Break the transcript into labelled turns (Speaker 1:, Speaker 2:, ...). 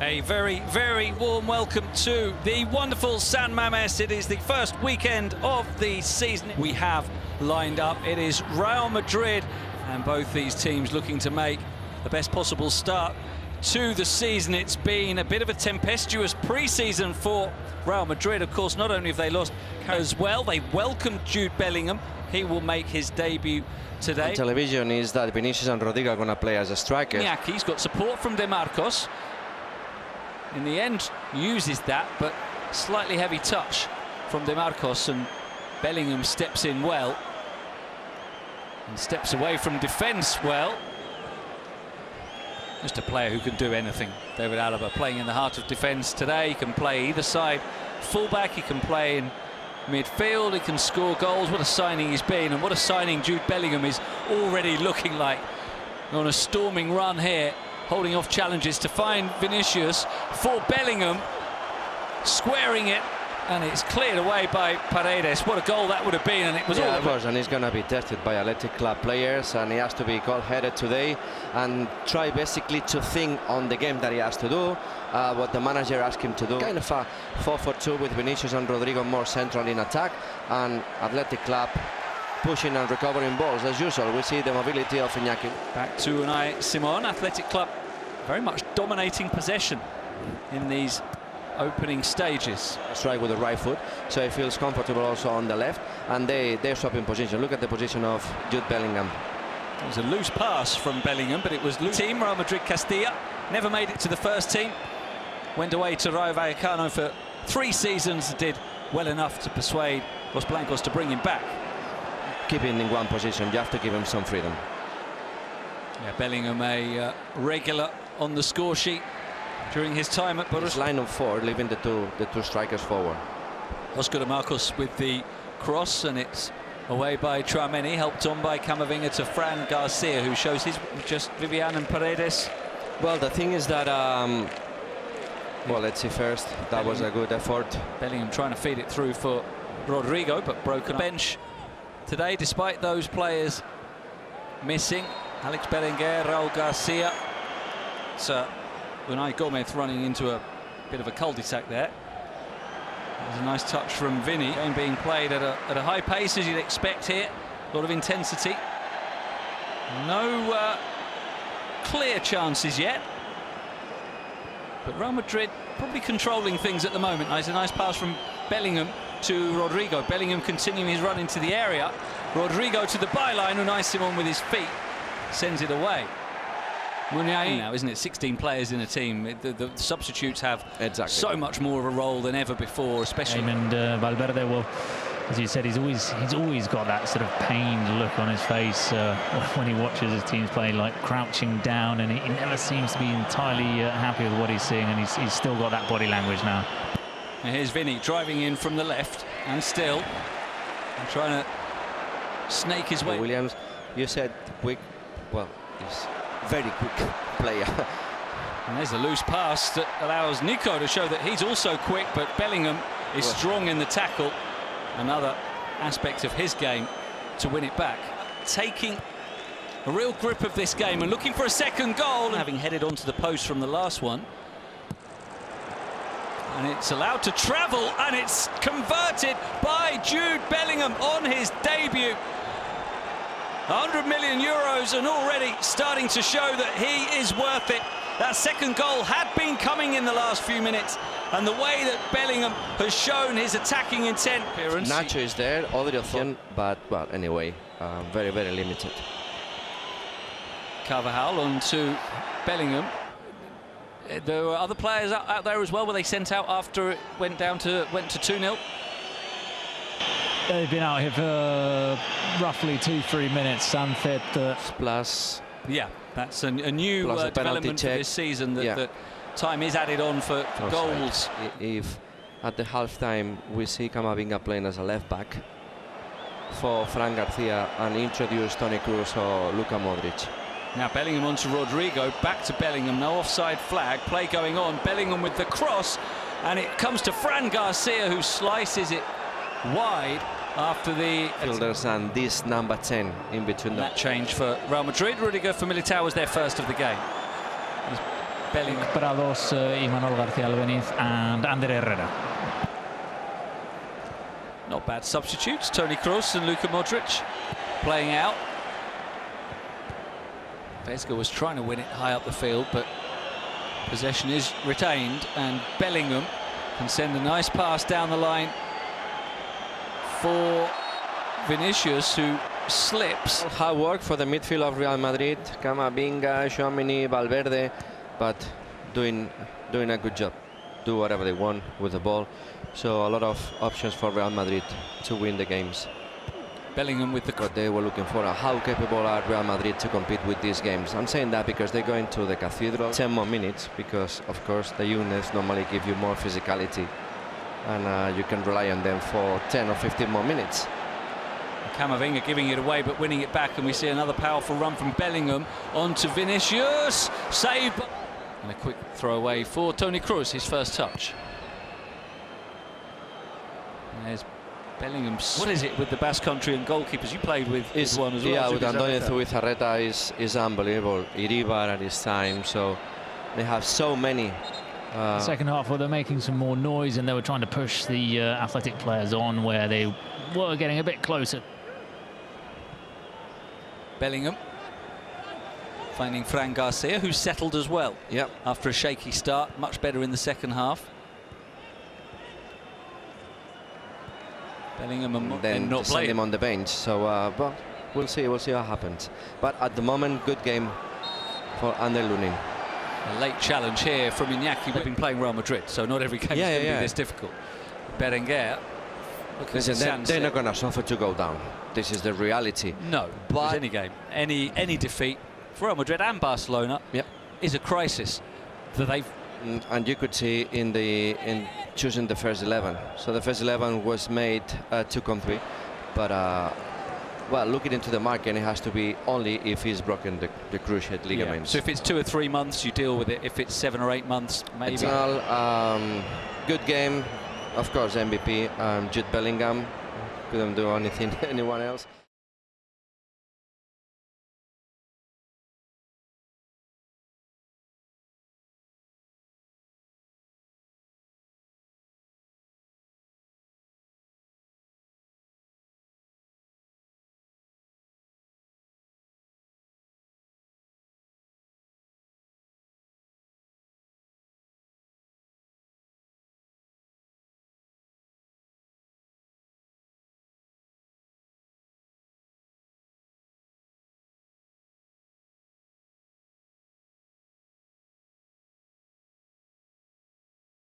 Speaker 1: A very, very warm welcome to the wonderful San Mamés. It is the first weekend of the season we have lined up. It is Real Madrid, and both these teams looking to make the best possible start to the season. It's been a bit of a tempestuous pre-season for Real Madrid. Of course, not only have they lost as well, they welcomed Jude Bellingham. He will make his debut today.
Speaker 2: On television is that Vinicius and Rodrigo are going to play as a striker.
Speaker 1: Iñaki's got support from De Marcos. In the end, uses that, but slightly heavy touch from De Marcos, and Bellingham steps in well and steps away from defence well. Just a player who can do anything. David Alaba playing in the heart of defence today. He can play either side fullback, he can play in midfield, he can score goals. What a signing he's been, and what a signing Jude Bellingham is already looking like on a storming run here, holding off challenges to find Vinicius for Bellingham, squaring it, and it's cleared away by Paredes. What a goal that would have been, and it was all
Speaker 2: of course, and he's going to be tested by Athletic Club players, and he has to be cold-headed today and try basically to think on the game that he has to do, what the manager asked him to do. Kind of a 4-4-2 with Vinicius and Rodrigo more central in attack, and Athletic Club pushing and recovering balls as usual. We see the mobility of Iñaki.
Speaker 1: Back to Unai Simon. Athletic Club very much dominating possession in these opening stages.
Speaker 2: Strike with the right foot, so he feels comfortable also on the left, and they're swapping position. Look at the position of Jude Bellingham.
Speaker 1: It was a loose pass from Bellingham, but it was loose. Team Real Madrid Castilla never made it to the first team. Went away to Rayo Vallecano for 3 seasons, did well enough to persuade Los Blancos to bring him back.
Speaker 2: Keep him in one position, you have to give him some freedom.
Speaker 1: Yeah, Bellingham a regular on the score sheet during his time at Borussia.
Speaker 2: Line of 4, leaving the two strikers forward.
Speaker 1: Oscar de Marcos with the cross, and it's away by Tchouaméni, helped on by Camavinga to Fran Garcia, who shows his just Vivian and Paredes.
Speaker 2: Well, the thing is that well, let's see first. That was a good effort.
Speaker 1: Bellingham trying to feed it through for Rodrigo, but broken bench today, despite those players missing. Alex Berenguer, Raul Garcia. So Unai Gomez running into a bit of a cul-de-sac there. There's a nice touch from Vini. Game being played at a high pace, as you'd expect here. A lot of intensity. No clear chances yet. But Real Madrid probably controlling things at the moment. There's a nice pass from Bellingham to Rodrigo. Bellingham continuing his run into the area. Rodrigo to the byline. Unai Simon with his feet sends it away. Munai now, isn't it? 16 players in a team. The substitutes have so much more of a role than ever before, especially.
Speaker 3: And Valverde, well, as you said, he's always got that sort of pained look on his face when he watches his teams play, like crouching down, and he never seems to be entirely happy with what he's seeing, and he's still got that body language now.
Speaker 1: And here's Vini driving in from the left, and still and trying to snake his way.
Speaker 2: Williams, you said quick. Well, he's very quick player.
Speaker 1: And there's a loose pass that allows Nico to show that he's also quick, but Bellingham is strong in the tackle. Another aspect of his game to win it back. Taking a real grip of this game and looking for a second goal, having headed onto the post from the last one. And it's allowed to travel, and it's converted by Jude Bellingham on his debut. 100 million euros, and already starting to show that he is worth it. That second goal had been coming in the last few minutes, and the way that Bellingham has shown his attacking intent.
Speaker 2: Nacho is there, Odriozola, but well, anyway, very, very limited.
Speaker 1: Carvajal on to Bellingham. There were other players out there as well. Were they sent out after it went to 2-0?
Speaker 3: They've been out here for roughly 2-3 minutes. Sunset
Speaker 2: plus.
Speaker 1: Yeah, that's a new development for this season. That time is added on for goals.
Speaker 2: If at the half-time we see Camavinga playing as a left-back for Fran Garcia and introduce Toni Kroos or Luka Modric.
Speaker 1: Now Bellingham on to Rodrigo, back to Bellingham, no offside flag, play going on. Bellingham with the cross, and it comes to Fran Garcia, who slices it wide after the
Speaker 2: fielders and this number 10 in between them.
Speaker 1: That change for Real Madrid. Rudiger for Militao was their first of the game. Bellingham.
Speaker 3: Prados, Imanol García Albeniz and Ander Herrera.
Speaker 1: Not bad substitutes. Toni Kroos and Luka Modric playing out. Vesga was trying to win it high up the field, but possession is retained, and Bellingham can send a nice pass down the line for Vinicius, who slips.
Speaker 2: Hard work for the midfield of Real Madrid. Camavinga, Tchouaméni, Valverde, but doing a good job. Do whatever they want with the ball. So a lot of options for Real Madrid to win the games.
Speaker 1: Bellingham with the...
Speaker 2: What they were looking for, how capable are Real Madrid to compete with these games. I'm saying that because they're going to the Cathedral 10 more minutes, because of course the units normally give you more physicality, and you can rely on them for 10 or 15 more minutes.
Speaker 1: Camavinga giving it away but winning it back, and we see another powerful run from Bellingham onto Vinicius. Save, and a quick throw away for Toni Kroos, his first touch. And there's Bellingham. What is it with the Basque Country and goalkeepers? You played with one as well.
Speaker 2: Yeah, with Antonio Zubizarreta is unbelievable. Iribar at his time, so they have so many.
Speaker 3: The second half, where they're making some more noise and they were trying to push the Athletic players on, where they were getting a bit closer.
Speaker 1: Bellingham finding Fran Garcia, who's settled as well.
Speaker 2: Yep.
Speaker 1: After a shaky start, much better in the second half. Bellingham and
Speaker 2: then
Speaker 1: not
Speaker 2: send
Speaker 1: playing
Speaker 2: him on the bench. So, well, we'll see what happens. But at the moment, good game for Ander Lunin.
Speaker 1: A late challenge here from Iñaki. We've been playing Real Madrid, so not every game is going to be this difficult. Berenguer.
Speaker 2: Listen, they're not going to suffer to go down. This is the reality.
Speaker 1: No, but any game, any defeat for Real Madrid and Barcelona is a crisis that they've.
Speaker 2: And you could see in choosing the first 11. So the first 11 was made 2-3, but well, looking into the market, it has to be only if he's broken the cruciate ligament.
Speaker 1: So if it's 2 or 3 months, you deal with it. If it's 7 or 8 months, maybe.
Speaker 2: Good game, of course. MVP Jude Bellingham couldn't do anything anyone else.